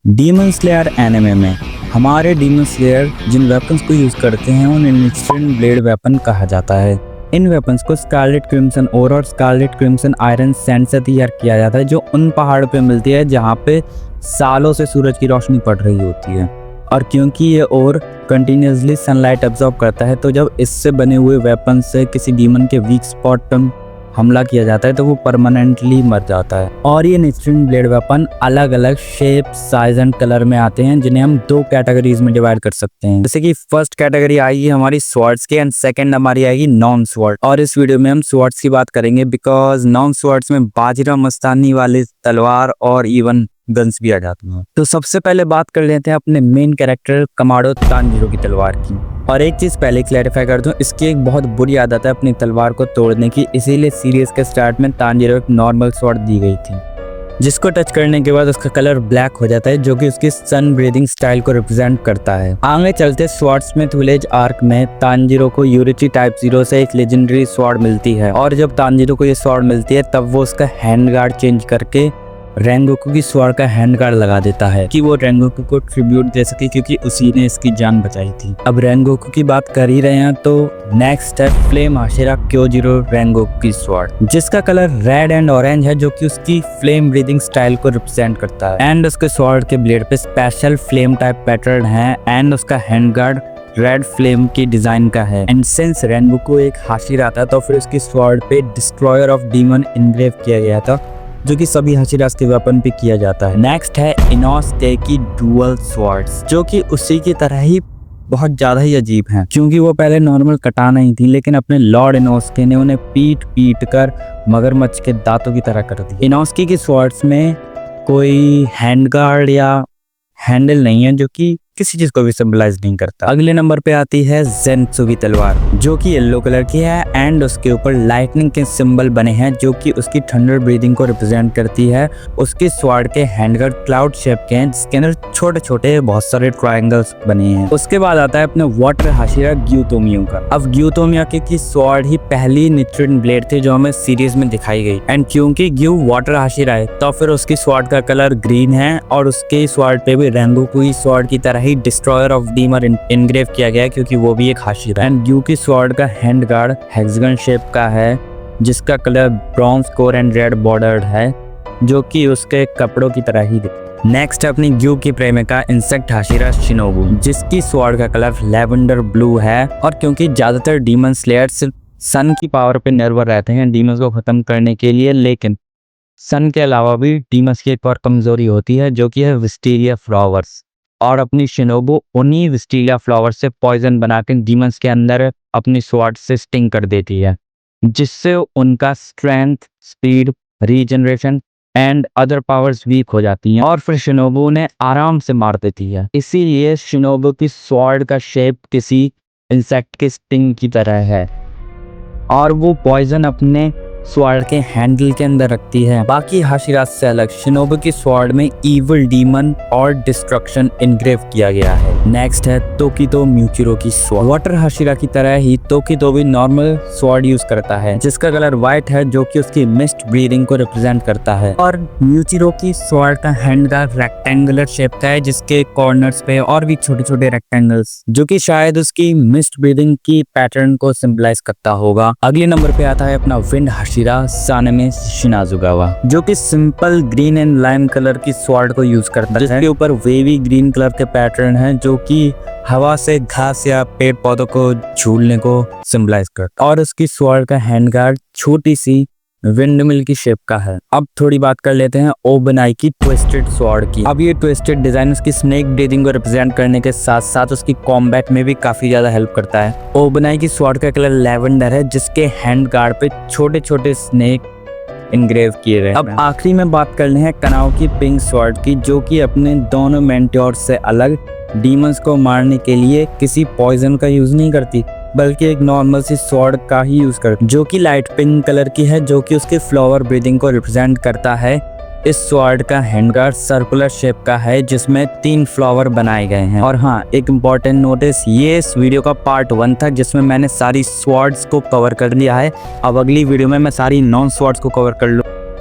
Demon slayer anime में हमारे demon slayer जिन weapons को यूज करते हैं उन्हें इंस्टेंट ब्लेड वेपन कहा जाता है। इन वेपन्स को स्कारलेट क्रिम्सन ओर और स्कारलेट क्रिम्सन आयरन सैंड से तैयार किया जाता है, जो उन पहाड़ों पे मिलती है जहाँ पे सालों से सूरज की रोशनी पड़ रही होती है। और क्योंकि ये और कंटिन्यूसली सनलाइट अब्जॉर्ब करता है, तो जब इससे बने हुए वेपन से किसी डीमन के वीक स्पॉट पर हमला किया जाता है तो वो परमानेंटली मर जाता है। और ये इंस्टेंट ब्लेड वेपन अलग अलग शेप, साइज एंड कलर में आते हैं, जिन्हें हम दो कैटेगरीज में डिवाइड कर सकते हैं। जैसे कि फर्स्ट कैटेगरी आएगी हमारी स्वॉर्ड्स की एंड सेकंड हमारी आएगी नॉन स्वॉर्ड। और इस वीडियो में हम स्वॉर्ड्स की बात करेंगे बिकॉज नॉन स्वॉर्ड्स में बाजीराव मस्तानी वाली तलवार और इवन गन्स भी आ जाती हैं। तो सबसे पहले बात कर लेते हैं अपने मेन कैरेक्टर कमाडो तानजीरो की तलवार की। और एक चीज पहले क्लैरिफाई कर दूं, इसकी एक बहुत बुरी आदत है अपनी तलवार को तोड़ने की, इसीलिए सीरीज के स्टार्ट में तानजीरो एक नॉर्मल स्वॉर्ड दी गई थी, जिसको टच करने के बाद उसका कलर ब्लैक हो जाता है, जो कि उसकी सन ब्रीदिंग स्टाइल को रिप्रेजेंट करता है। आगे चलते स्वॉर्ड्समिथ विलेज आर्क में तानजीरो को यूरिची टाइप 0 से एक लेजेंडरी स्वॉर्ड मिलती है। और जब तानजीरो को ये स्वॉर्ड मिलती है तब वो उसका हैंड गार्ड चेंज करके रेंगोकू की स्वॉर्ड का हैंड गार्ड लगा देता है कि वो रेंगोकू को ट्रिब्यूट दे सके, क्योंकि उसी ने इसकी जान बचाई थी। अब रेंगोकू की बात कर ही रहे हैं तो नेक्स्ट है फ्लेम हाशिरा क्योजिरो रेंगोकू की स्वॉर्ड, जिसका कलर रेड एंड ऑरेंज है, जो कि उसकी फ्लेम ब्रीदिंग स्टाइल को रिप्रेजेंट करता है। एंड उसके स्वॉर्ड के ब्लेड पे स्पेशल फ्लेम टाइप पैटर्न है एंड उसका हैंड गार्ड रेड फ्लेम की डिजाइन का है। एंड सिंस रेंगोकू एक हाशिरा था तो फिर उसकी स्वॉर्ड पे डिस्ट्रॉयर ऑफ डीमन इनग्रेव किया गया था, जो कि सभी हाशिरास के वेपन पे किया जाता है। नेक्स्ट है इनोसके की डुअल स्वॉर्ड्स, जो कि उसी की तरह ही बहुत ज्यादा ही अजीब हैं, क्योंकि वो पहले नॉर्मल कटाना ही थी, लेकिन अपने लॉर्ड इनोसके ने उन्हें पीट पीट कर मगरमच्छ के दांतों की तरह कर दी। इनोसके की स्वॉर्ड्स में कोई हैंड गार्ड या हैंडल नहीं है, जो कि किसी चीज को भी सिंबलाइज नहीं करता। अगले नंबर पे आती है ज़ेन्त्सु की तलवार, जो कि येलो कलर की है एंड उसके ऊपर लाइटनिंग के सिंबल बने हैं, जो कि उसकी थंडर ब्रीदिंग को रिप्रेजेंट करती है। उसके स्वॉर्ड के हैंडगार्ड क्लाउड शेप के हैं, जिसके अंदर छोटे छोटे बहुत सारे ट्रायंगल्स बने हैं। उसके बाद आता है अपने वाटर हाशिरा ग्यूतोमियो का। अब ग्यूतोमियो की स्वॉर्ड ही पहली निट्रिन ब्लेड थी जो हमें सीरीज में दिखाई गई। एंड क्योंकि ग्यू वाटर हाशिरा है तो फिर उसकी स्वॉर्ड का कलर ग्रीन है और उसके स्वॉर्ड पे भी रेंगोकू की स्वॉर्ड की तरह डिस्ट्रॉयर ऑफ डीमन इनग्रेव किया गया है, क्योंकि वो भी एक हाशिरा है। एंड ग्यू की स्वॉर्ड का हैंड गार्ड हेक्सागन शेप का है, जिसका colour bronze core and red bordered है, जो कि उसके कपड़ों की तरह ही दिखता है। नेक्स्ट है अपनी ग्यू की प्रेमिका इंसेक्ट हाशिरा शिनोबू, जिसकी स्वॉर्ड का कलर लेवेंडर ब्लू है। और क्योंकि ज्यादातर डीमन स्लेयर्स सन की पावर पे निर्भर रहते हैं डीमंस को खत्म करने के लिए, लेकिन सन के अलावा भी डीमंस की एक और कमजोरी होती है, जो कि है विस्टीरिया फ्लावर्स। और अपनी शिनोबू उन्हीं विस्टीरिया फ्लावर से पॉइजन बना के डीमंस के अंदर अपनी स्वॉर्ड से स्टिंग कर देती है, जिससे उनका strength, speed, regeneration and other powers weak हो जाती हैं और फिर शिनोबू उन्हें आराम से मार देती है। इसीलिए शिनोबू की स्वॉर्ड का शेप किसी इंसेक्ट के स्टिंग की तरह है और वो पॉइजन अपने स्वॉर्ड के हैंडल के अंदर रखती है। बाकी हाशिरास से अलग शिनोबू की स्वॉर्ड में इविल डीमन और डिस्ट्रक्शन इनग्रेव किया गया है। नेक्स्ट है तोकितो म्यूचिरो की स्वॉर्ड। वाटर हाशिरा की तरह ही तोकितो भी नॉर्मल स्वॉर्ड यूज करता है, जिसका कलर व्हाइट है, जो कि उसकी मिस्ट ब्रीदिंग को रिप्रेजेंट करता है। और म्यूचिरो की स्वॉर्ड का हैंड का रेक्टेंगुलर शेप का है, जिसके कॉर्नर्स पे और भी छोटे छोटे रेक्टेंगल्स, जो कि शायद उसकी मिस्ट ब्रीदिंग की पैटर्न को सिंबलाइज करता होगा। अगले नंबर पे आता है अपना विंड हाशिरा सानेमे शिनाजुगावा, जो कि simple green and lime colour की स्वॉर्ड को यूज करता है, जिसके ऊपर वेवी ग्रीन कलर के पैटर्न है, जो कि हवा से घास या पेड़ पौधों को झूलने को सिंबलाइज करता है। और उसकी स्वॉर्ड का हैंड गार्ड छोटी सी विंडमिल की शेप का है। अब थोड़ी बात कर लेते हैं ओबनाई की ट्विस्टेड स्वॉर्ड की। अब ये ट्विस्टेड डिजाइन उसकी स्नेक ब्रीदिंग को रिप्रेजेंट करने के साथ साथ उसकी कॉम्बैट में भी काफी ज्यादा हेल्प करता है। ओबनाई की स्वॉर्ड का कलर लेवेंडर है, जिसके हैंड गार्ड पे छोटे छोटे स्नेक इनग्रेव किए गए। अब आखिरी में बात करनी है कनाओ की पिंक स्वॉर्ड की, जो कि अपने दोनों मेंटोर से अलग डीमंस को मारने के लिए किसी पॉइजन का यूज नहीं करती, बल्कि एक नॉर्मल सी स्वॉर्ड का ही यूज करती, जो कि लाइट पिंक कलर की है, जो कि उसके फ्लावर ब्रीदिंग को रिप्रेजेंट करता है। इस स्वॉर्ड का हैंडगार्ड सर्कुलर शेप का है, जिसमें 3 फ्लावर बनाए गए हैं। और हाँ, एक इम्पॉर्टेंट नोटिस, ये इस वीडियो का पार्ट 1 था, जिसमें मैंने सारी स्वॉर्ड्स को कवर कर लिया है। अब अगली वीडियो में मैं सारी नॉन स्वॉर्ड्स को कवर कर लूँ।